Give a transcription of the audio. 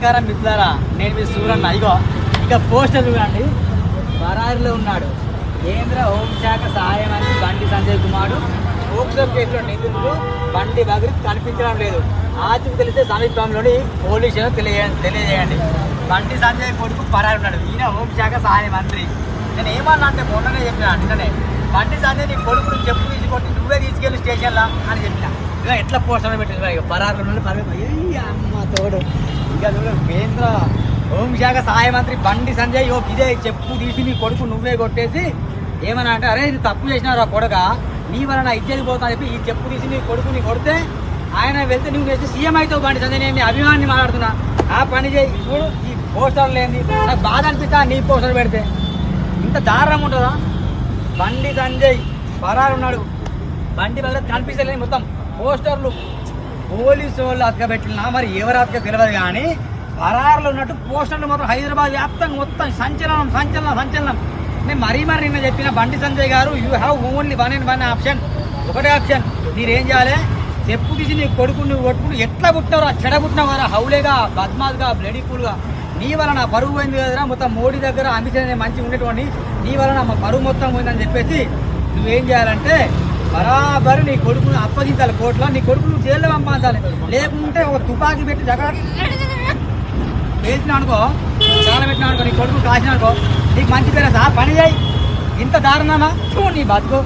నమస్కారం మిత్రులారా, నేను మీ సూరన్న. ఇగో ఇక పోస్టర్ చూడండి, బరారిలో ఉన్నాడు కేంద్ర హోంశాఖ సహాయ మంత్రి బండి సంజయ్ కుమార్. పోక్సో కేసులో నిందితుడు బండి భగత్ కనిపించడం లేదు. ఆచూకు తెలిస్తే సమీపంలోని పోలీసులు తెలియజేయండి. బండి సంజయ్ కొడుకు పరారు ఉన్నాడు. ఈయన హోంశాఖ సహాయ మంత్రి. నేను ఏమన్నా అంటే మొన్ననే చెప్పిన, నిన్ననే బండి సంజయ్ నీ కొడుకుని చెప్పు తీసుకొట్టి నువ్వే తీసుకెళ్ళి స్టేషన్లా అని చెప్పిన. ఇలా ఎట్లా పోస్టర్ పెట్టింది ఇక పరారు ఉన్నాడు. అమ్మ తోడు ఇంకా కేంద్ర హోంశాఖ సహాయ మంత్రి బండి సంజయ్ ఇదే చెప్పు తీసి నీ కొడుకు నువ్వే కొట్టేసి ఏమన్నా అంటే, అరే ఇది తప్పు చేసినారు ఆ కొడుక, నీ వలన ఇచ్చేది పోతా చెప్పి ఈ చెప్పు తీసి నీ కొడుకుని కొడితే ఆయన వెళ్తే నువ్వు చేసి సీఎం అవుతావు బండి సంజయ్. నేను నీ అభిమాన్ని మాట్లాడుతున్నా, ఆ పని చేయి. ఇప్పుడు ఈ పోస్టర్ లేని నాకు బాధ అనిపిస్తా. నీ పోస్టర్ పెడితే ఇంత దారుణం ఉంటుందా? బండి సంజయ్ పరారు ఉన్నాడు, బండి భగత్ కనిపిస్తలేదు. మొత్తం పోస్టర్లు పోలీసు వాళ్ళు అతకబెట్టినా మరి ఎవరు అతక తెలియదు, కానీ పరారులు ఉన్నట్టు పోస్టర్లు మాత్రం హైదరాబాద్ వ్యాప్తంగా మొత్తం సంచలనం సంచలనం సంచలనం. నేను మరీ నిన్న చెప్పిన, బండి సంజయ్ గారు you have only one option, ఒకటే ఆప్షన్. మీరేం చేయాలి, చెప్పు తీసి నీ కొడుకు నువ్వు కొట్టుకుని ఎట్లా పుట్టినవరా, చెడబుట్టినావు కదా, హౌలేగా బద్మాస్గా బ్లడీఫుల్గా. నీ వలన పరువు పోయింది కదరా, మొత్తం మోడీ దగ్గర అమిత్ షా మంచిగా ఉండేటువంటి నీ వలన మా పరువు మొత్తం పోయిందని చెప్పేసి నువ్వేం చేయాలంటే బరాబరు నీ కొడుకును అప్పగించాలి కోర్టులో. నీ కొడుకు నువ్వు జైల్లో పంపించాలి. లేకుంటే ఒక తుపాకీ పెట్టి దగ్గర వేసినా అనుకో, చాలా పెట్టినా అనుకో, నీ కొడుకు కాసిన అనుకో, నీకు మంచి పేరు సార్. పని చేయి, ఇంత దారుణమా నీ బతుకు.